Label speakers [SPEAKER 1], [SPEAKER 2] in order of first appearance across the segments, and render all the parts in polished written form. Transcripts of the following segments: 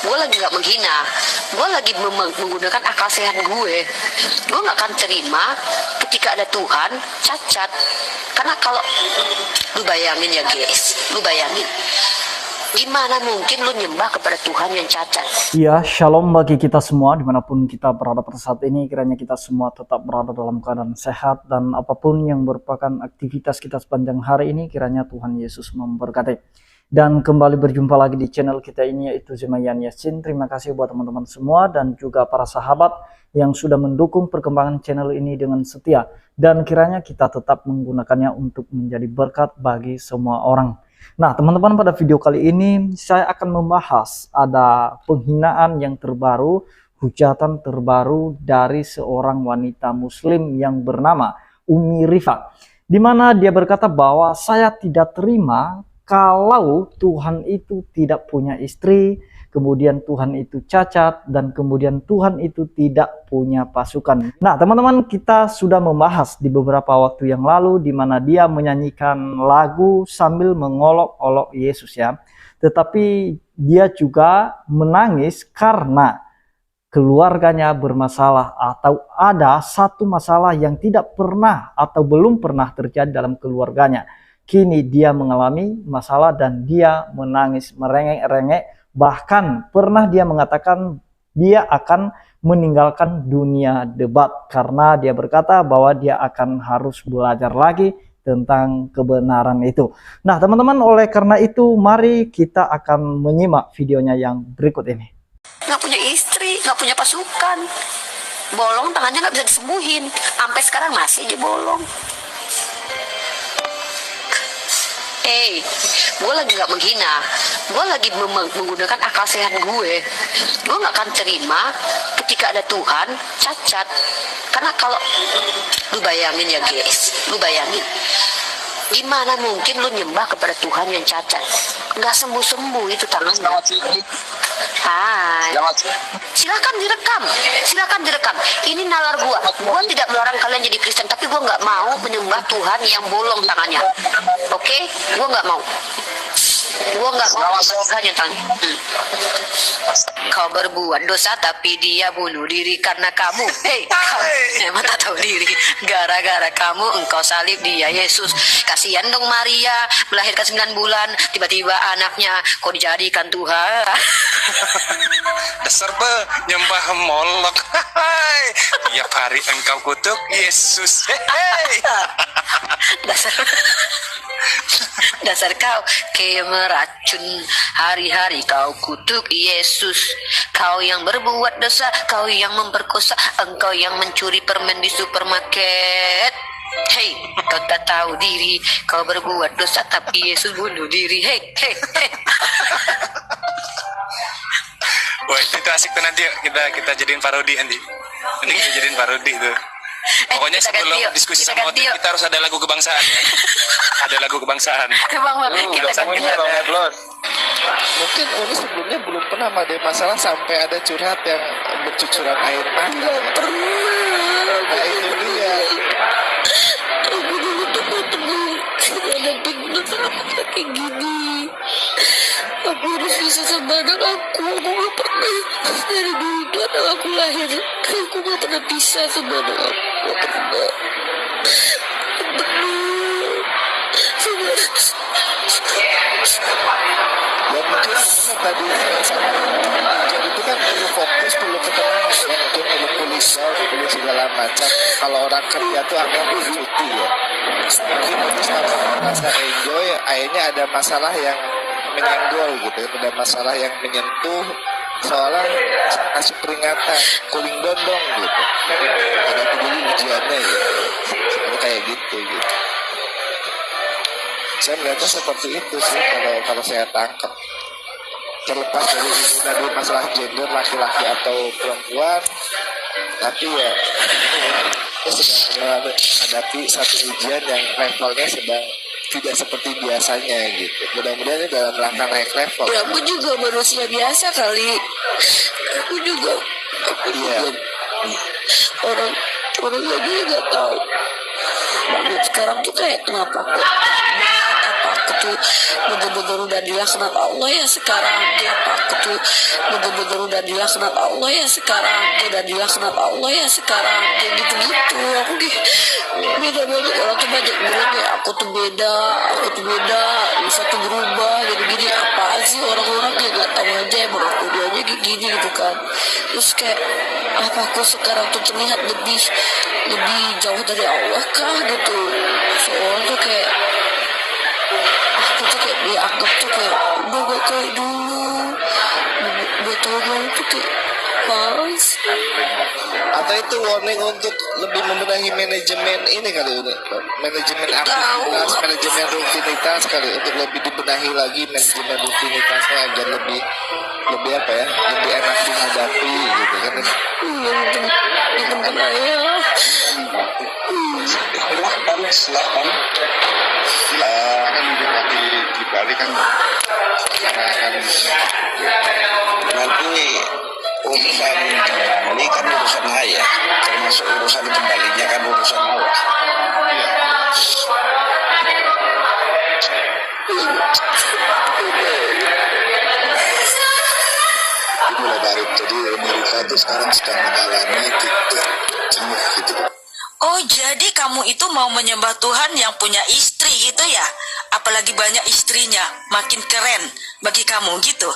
[SPEAKER 1] gue lagi nggak menghina, gue lagi menggunakan akal sehat gue nggak akan terima ketika ada Tuhan cacat. Karena kalau lu bayangin ya guys, lu bayangin gimana mungkin lu nyembah kepada Tuhan yang cacat.
[SPEAKER 2] Ya, shalom bagi kita semua dimanapun kita berada pada saat ini. Kiranya kita semua tetap berada dalam keadaan sehat, dan apapun yang merupakan aktivitas kita sepanjang hari ini, kiranya Tuhan Yesus memberkati. Dan kembali berjumpa lagi di channel kita ini, yaitu Zemayan Yasin. Terima kasih buat teman-teman semua dan juga para sahabat yang sudah mendukung perkembangan channel ini dengan setia. Dan kiranya kita tetap menggunakannya untuk menjadi berkat bagi semua orang. Nah teman-teman, pada video kali ini saya akan membahas ada penghinaan yang terbaru, hujatan terbaru dari seorang wanita muslim yang bernama Umi Rifa, di mana dia berkata bahwa saya tidak terima kalau Tuhan itu tidak punya istri, kemudian Tuhan itu cacat, dan kemudian Tuhan itu tidak punya pasukan. Nah teman-teman, kita sudah membahas di beberapa waktu yang lalu di mana dia menyanyikan lagu sambil mengolok-olok Yesus ya. Tetapi dia juga menangis karena keluarganya bermasalah, atau ada satu masalah yang tidak pernah atau belum pernah terjadi dalam keluarganya. Kini dia mengalami masalah dan dia menangis merengek-rengek. Bahkan pernah dia mengatakan dia akan meninggalkan dunia debat karena dia berkata bahwa dia akan harus belajar lagi tentang kebenaran itu. Nah teman-teman, oleh karena itu mari kita akan menyimak videonya yang berikut ini.
[SPEAKER 1] Nggak punya istri, nggak punya pasukan, bolong tangannya nggak bisa disembuhin, sampai sekarang masih aja bolong. Gue lagi nggak menghina, gue lagi menggunakan akal sehat gue nggak akan terima ketika ada Tuhan cacat. Karena kalau lu bayangin ya guys, lu bayangin gimana mungkin lu nyembah kepada Tuhan yang cacat, nggak sembuh-sembuh itu tangannya. Hai, silakan direkam. Ini nalar gua tidak melarang kalian jadi Kristen, tapi gua nggak mau menyembah Tuhan yang bolong tangannya. Oke? Gua nggak mau Tuhan yang tangannya. Kau berbuat dosa tapi dia bunuh diri karena kamu. Kau memang tak tahu diri. Gara-gara kamu engkau salib dia Yesus. Kasihan dong Maria, melahirkan 9 bulan, tiba-tiba anaknya kau dijadikan Tuhan.
[SPEAKER 3] Dasar nyembah Molok. Tiap hari engkau kutuk Yesus.
[SPEAKER 1] Dasar kau meracun, hari-hari kau kutuk Yesus. Kau yang berbuat dosa, kau yang memperkosa, engkau yang mencuri permen di supermarket. Hei, kau tak tahu diri, kau berbuat dosa tapi Yesus bunuh diri. Hei.
[SPEAKER 3] Wah itu asik tuh, nanti kita jadiin parodi nanti kita jadiin parodi tuh. Pokoknya sebelum diskusi sama Otit kita harus ada lagu kebangsaan ya. Ada lagu kebangsaan.
[SPEAKER 4] Mungkin Uni sebelumnya belum pernah ada masalah sampai ada curhat yang bercucuran air mata.
[SPEAKER 1] Nggak pernah.
[SPEAKER 4] Nah itu dia.
[SPEAKER 1] Aku dulu ada bener kayak gini. Aku harus bisa sama anak aku gak pernah. Dari dulu anak aku lahir, aku gak pernah bisa sama anak aku. Gak pernah.
[SPEAKER 4] Ya mungkin tadi jadi itu kan perlu fokus, perlu ketemu, ya mungkin perlu pulih segala macam. Kalau orang kerja tuh agak cuti ya. Mungkin itu sama merasa enjoy, akhirnya ada masalah yang menyenggol gitu, ada masalah yang menyentuh, seolah kasih peringatan, cooling down dong gitu. Ada dulu ujiannya ya, sebenarnya kayak gitu. Saya melihatnya seperti itu sih kalau saya tangkap. Terlepas dari masalah gender laki-laki atau perempuan, tapi ya ini sedang menghadapi satu ujian yang levelnya sedang tidak seperti biasanya gitu. Mudah-mudahan ini dalam rangka naik level.
[SPEAKER 1] Ya, aku juga manusia biasa kali. Aku juga orang lagi nggak tahu. Dan sekarang tuh kayak kenapa kok tuh bener-bener udah dilaknat Allah ya sekarang, kenapa aku tuh bener-bener udah dilaknat Allah ya sekarang, udah dilaknat Allah ya sekarang, kayak gitu-gitu. Aku kayak beda banget, orang tuh banyak bilang ya aku tuh beda, bisa tuh berubah gini-gini. Apaan sih orang-orang kayak gak tahu aja, emang aku dia aja kayak gini gitu kan. Terus kayak apa aku sekarang tuh terlihat lebih jauh dari Allah kah gitu. Soalnya tuh kayak aku tuh kayak dianggap tuh kayak udah gak kayak dulu. 2 tahun lalu tuh kayak pas.
[SPEAKER 4] Atau itu warning untuk lebih membenahi manajemen ini kali udah, manajemen aktivitas, manajemen rutinitas kali, untuk lebih dibenahi lagi manajemen rutinitasnya agar lebih apa ya, lebih enak dihadapi gitu kan.
[SPEAKER 1] Mungkin ayah.
[SPEAKER 5] Silahkan. Di Bali kan nanti urusan kembali kan urusan saya, termasuk urusan kembalinya kan urusan Allah. Mulai dari jadi Amerika itu sekarang sedang mengalami titik jenuh gitu.
[SPEAKER 6] Oh, jadi kamu itu mau menyembah Tuhan yang punya istri gitu ya? Apalagi banyak istrinya, makin keren bagi kamu gitu.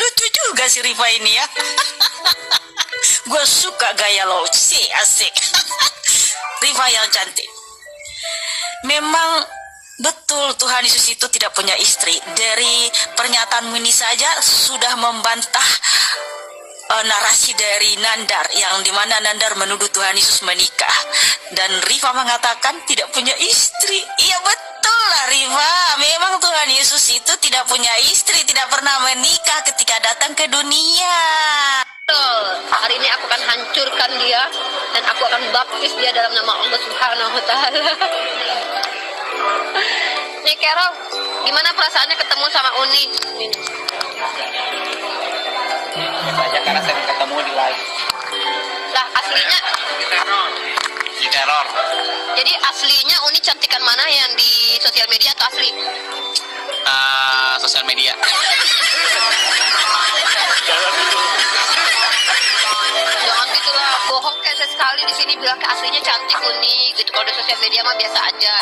[SPEAKER 6] Lucu juga si Rifa ini ya. Gue suka gaya lo, sih asik. Rifa yang cantik. Memang betul Tuhan Yesus itu tidak punya istri. Dari pernyataanmu ini saja sudah membantah narasi dari Nandar, yang dimana Nandar menuduh Tuhan Yesus menikah, dan Rifa mengatakan tidak punya istri. Iya betul lah Rifa, memang Tuhan Yesus itu tidak punya istri, tidak pernah menikah ketika datang ke dunia.
[SPEAKER 1] Betul. Hari ini aku akan hancurkan dia dan aku akan baptis dia dalam nama Allah Subhanahu wa taala. Nih Carol, gimana perasaannya ketemu sama Uni?
[SPEAKER 7] Saja karena sering ketemu di live.
[SPEAKER 1] Lah aslinya
[SPEAKER 3] Di teror.
[SPEAKER 1] jadi aslinya Uni cantikan mana, yang di sosial media atau asli?
[SPEAKER 3] Sosial media.
[SPEAKER 1] Jangan gitu lah, bohong kayak sekali di sini bilang ke aslinya cantik Uni gitu. Kalau di sosial media mah biasa aja.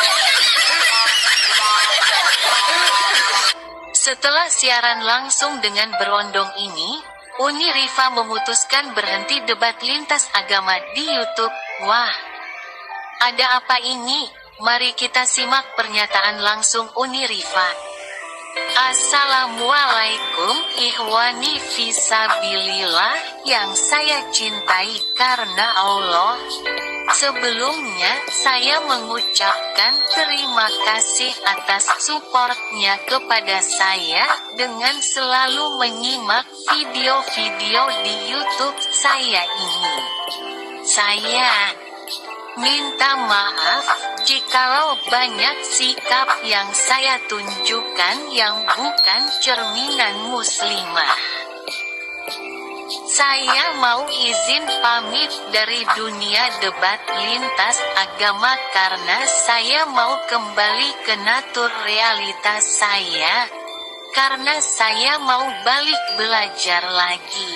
[SPEAKER 8] Setelah siaran langsung dengan berondong ini, Uni Rifa memutuskan berhenti debat lintas agama di YouTube. Wah, ada apa ini? Mari kita simak pernyataan langsung Uni Rifa. Assalamualaikum ikhwani fisabilillah yang saya cintai karena Allah. Sebelumnya, saya mengucapkan terima kasih atas supportnya kepada saya dengan selalu menyimak video-video di YouTube saya ini. Saya minta maaf jikalau banyak sikap yang saya tunjukkan yang bukan cerminan muslimah. Saya mau izin pamit dari dunia debat lintas agama karena saya mau kembali ke natur realitas saya. Karena saya mau balik belajar lagi.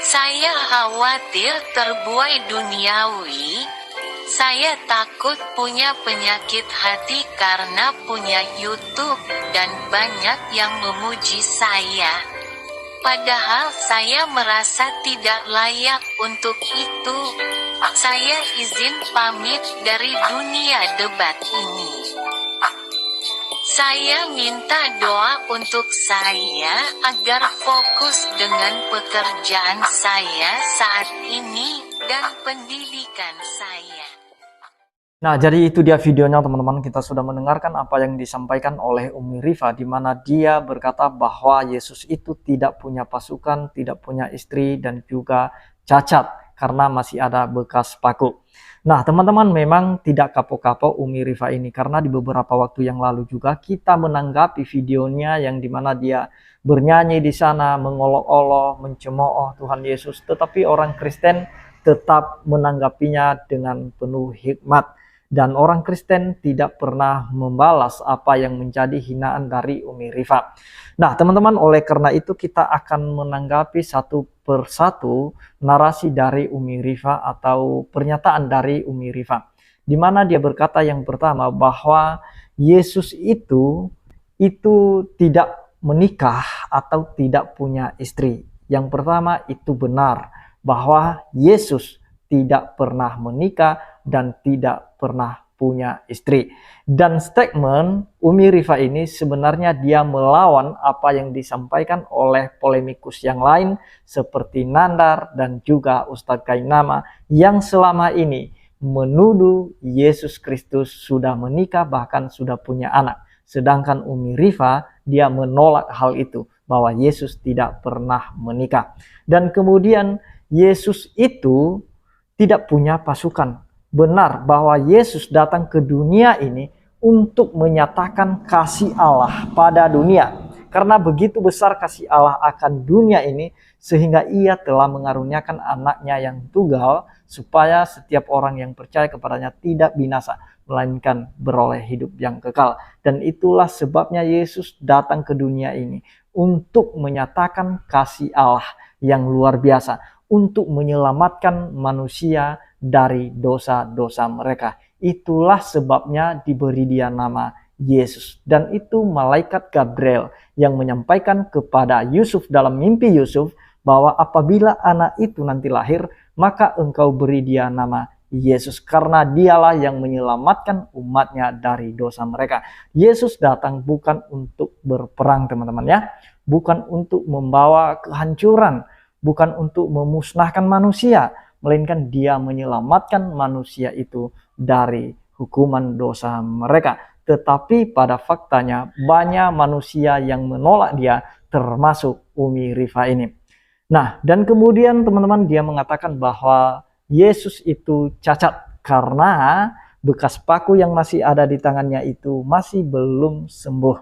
[SPEAKER 8] Saya khawatir terbuai duniawi. Saya takut punya penyakit hati karena punya YouTube dan banyak yang memuji saya. Padahal saya merasa tidak layak untuk itu. Saya izin pamit dari dunia debat ini. Saya minta doa untuk saya agar fokus dengan pekerjaan saya saat ini dan pendidikan saya.
[SPEAKER 2] Nah, jadi itu dia videonya teman-teman. Kita sudah mendengarkan apa yang disampaikan oleh Umi Rifa, di mana dia berkata bahwa Yesus itu tidak punya pasukan, tidak punya istri, dan juga cacat karena masih ada bekas paku. Nah, teman-teman, memang tidak kapok-kapok Umi Rifa ini, karena di beberapa waktu yang lalu juga kita menanggapi videonya yang dimana dia bernyanyi di sana, mengolok-olok, mencemooh Tuhan Yesus, tetapi orang Kristen tetap menanggapinya dengan penuh hikmat. Dan orang Kristen tidak pernah membalas apa yang menjadi hinaan dari Umi Rifa. Nah teman-teman, oleh karena itu kita akan menanggapi satu persatu narasi dari Umi Rifa atau pernyataan dari Umi Rifa. Di mana dia berkata yang pertama bahwa Yesus itu tidak menikah atau tidak punya istri. Yang pertama itu benar bahwa Yesus tidak pernah menikah dan tidak pernah punya istri. Dan statement Umi Rifa ini sebenarnya dia melawan apa yang disampaikan oleh polemikus yang lain seperti Nandar dan juga Ustadz Kainama yang selama ini menuduh Yesus Kristus sudah menikah bahkan sudah punya anak. Sedangkan Umi Rifa dia menolak hal itu, bahwa Yesus tidak pernah menikah. Dan kemudian Yesus itu tidak punya pasukan. Benar bahwa Yesus datang ke dunia ini untuk menyatakan kasih Allah pada dunia. Karena begitu besar kasih Allah akan dunia ini, sehingga ia telah mengaruniakan anaknya yang tunggal, supaya setiap orang yang percaya kepadanya tidak binasa, melainkan beroleh hidup yang kekal. Dan itulah sebabnya Yesus datang ke dunia ini, untuk menyatakan kasih Allah yang luar biasa, untuk menyelamatkan manusia dari dosa-dosa mereka. Itulah sebabnya diberi dia nama Yesus. Dan itu malaikat Gabriel yang menyampaikan kepada Yusuf dalam mimpi Yusuf bahwa apabila anak itu nanti lahir, maka engkau beri dia nama Yesus, karena dialah yang menyelamatkan umatnya dari dosa mereka. Yesus datang bukan untuk berperang teman-teman ya, bukan untuk membawa kehancuran, bukan untuk memusnahkan manusia, melainkan dia menyelamatkan manusia itu dari hukuman dosa mereka. Tetapi pada faktanya banyak manusia yang menolak dia, termasuk Umi Rifa ini. Nah, dan kemudian teman-teman dia mengatakan bahwa Yesus itu cacat karena bekas paku yang masih ada di tangannya itu masih belum sembuh.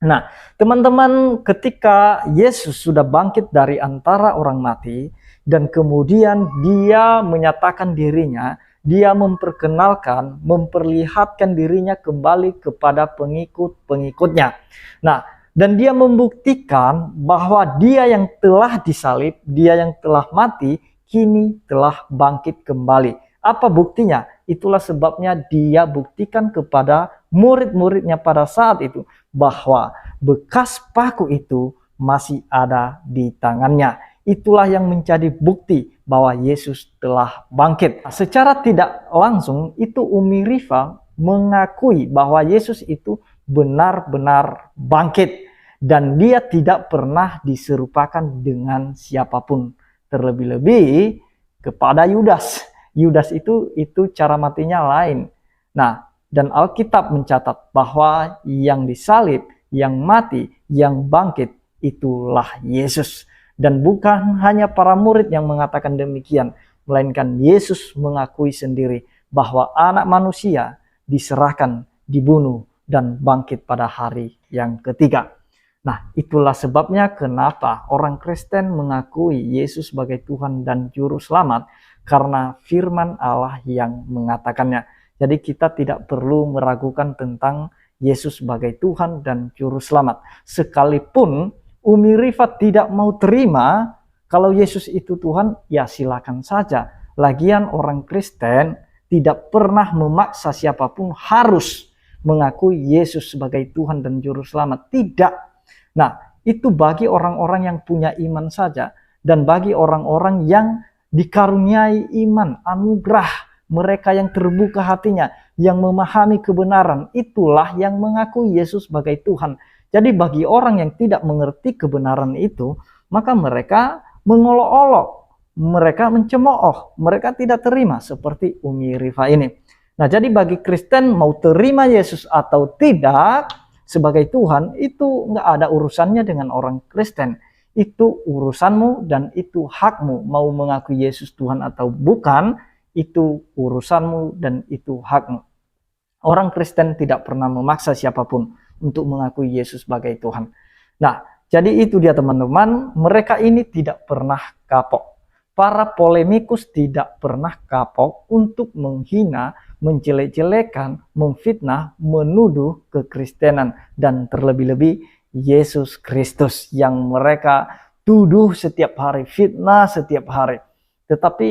[SPEAKER 2] Nah, teman-teman, ketika Yesus sudah bangkit dari antara orang mati dan kemudian dia menyatakan dirinya, dia memperkenalkan, memperlihatkan dirinya kembali kepada pengikut-pengikutnya. Nah, dan dia membuktikan bahwa dia yang telah disalib, dia yang telah mati, kini telah bangkit kembali. Apa buktinya? Itulah sebabnya dia buktikan kepada murid-muridnya pada saat itu bahwa bekas paku itu masih ada di tangannya. Itulah yang menjadi bukti bahwa Yesus telah bangkit. Secara tidak langsung itu Umi Rifa mengakui bahwa Yesus itu benar-benar bangkit dan dia tidak pernah diserupakan dengan siapapun, terlebih-lebih kepada Yudas. Yudas itu cara matinya lain. Nah, dan Alkitab mencatat bahwa yang disalib, yang mati, yang bangkit itulah Yesus. Dan bukan hanya para murid yang mengatakan demikian, melainkan Yesus mengakui sendiri bahwa anak manusia diserahkan, dibunuh, dan bangkit pada hari yang ketiga. Nah, itulah sebabnya kenapa orang Kristen mengakui Yesus sebagai Tuhan dan Juru Selamat, karena firman Allah yang mengatakannya. Jadi kita tidak perlu meragukan tentang Yesus sebagai Tuhan dan Juru Selamat. Sekalipun Umi Rifa tidak mau terima kalau Yesus itu Tuhan, ya silakan saja. Lagian orang Kristen tidak pernah memaksa siapapun harus mengakui Yesus sebagai Tuhan dan Juru Selamat. Tidak. Nah, itu bagi orang-orang yang punya iman saja. Dan bagi orang-orang yang dikaruniai iman, anugerah, mereka yang terbuka hatinya, yang memahami kebenaran, itulah yang mengakui Yesus sebagai Tuhan. Jadi bagi orang yang tidak mengerti kebenaran itu, maka mereka mengolok-olok, mereka mencemooh, mereka tidak terima seperti Umi Rifa ini. Nah, jadi bagi Kristen mau terima Yesus atau tidak sebagai Tuhan, itu nggak ada urusannya dengan orang Kristen. Itu urusanmu dan itu hakmu. Mau mengakui Yesus Tuhan atau bukan, itu urusanmu dan itu hakmu. Orang Kristen tidak pernah memaksa siapapun untuk mengakui Yesus sebagai Tuhan. Nah, jadi itu dia teman-teman, mereka ini tidak pernah kapok. Para polemikus tidak pernah kapok untuk menghina menjelek-jelekan, memfitnah, menuduh kekristenan, dan terlebih-lebih Yesus Kristus yang mereka tuduh setiap hari, fitnah setiap hari. Tetapi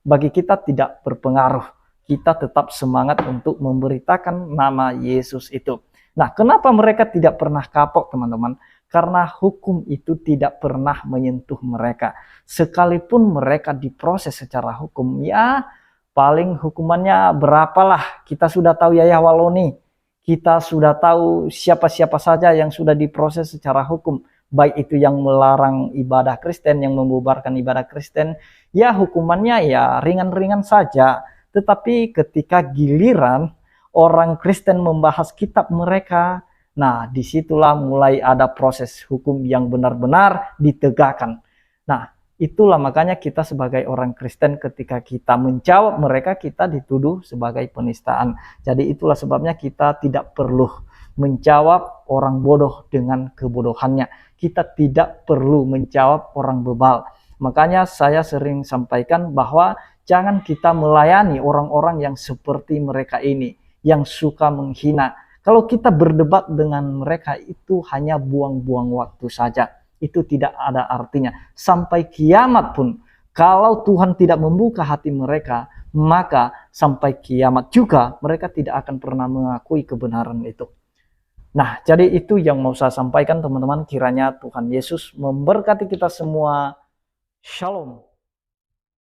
[SPEAKER 2] bagi kita tidak berpengaruh. Kita tetap semangat untuk memberitakan nama Yesus itu. Nah, kenapa mereka tidak pernah kapok, teman-teman? Karena hukum itu tidak pernah menyentuh mereka. Sekalipun mereka diproses secara hukum, ya paling hukumannya berapalah. Kita sudah tahu Yaya Waloni. Kita sudah tahu siapa-siapa saja yang sudah diproses secara hukum. Baik itu yang melarang ibadah Kristen, yang membubarkan ibadah Kristen, ya hukumannya ya ringan-ringan saja. Tetapi ketika giliran orang Kristen membahas kitab mereka, nah disitulah mulai ada proses hukum yang benar-benar ditegakkan. Nah itulah makanya kita sebagai orang Kristen ketika kita menjawab mereka, kita dituduh sebagai penistaan. Jadi itulah sebabnya kita tidak perlu menjawab orang bodoh dengan kebodohannya. Kita tidak perlu menjawab orang bebal. Makanya saya sering sampaikan bahwa jangan kita melayani orang-orang yang seperti mereka ini, yang suka menghina. Kalau kita berdebat dengan mereka itu hanya buang-buang waktu saja. Itu tidak ada artinya. Sampai kiamat pun, kalau Tuhan tidak membuka hati mereka, maka sampai kiamat juga mereka tidak akan pernah mengakui kebenaran itu. Nah, jadi itu yang mau saya sampaikan, teman-teman. Kiranya Tuhan Yesus memberkati kita semua. Shalom.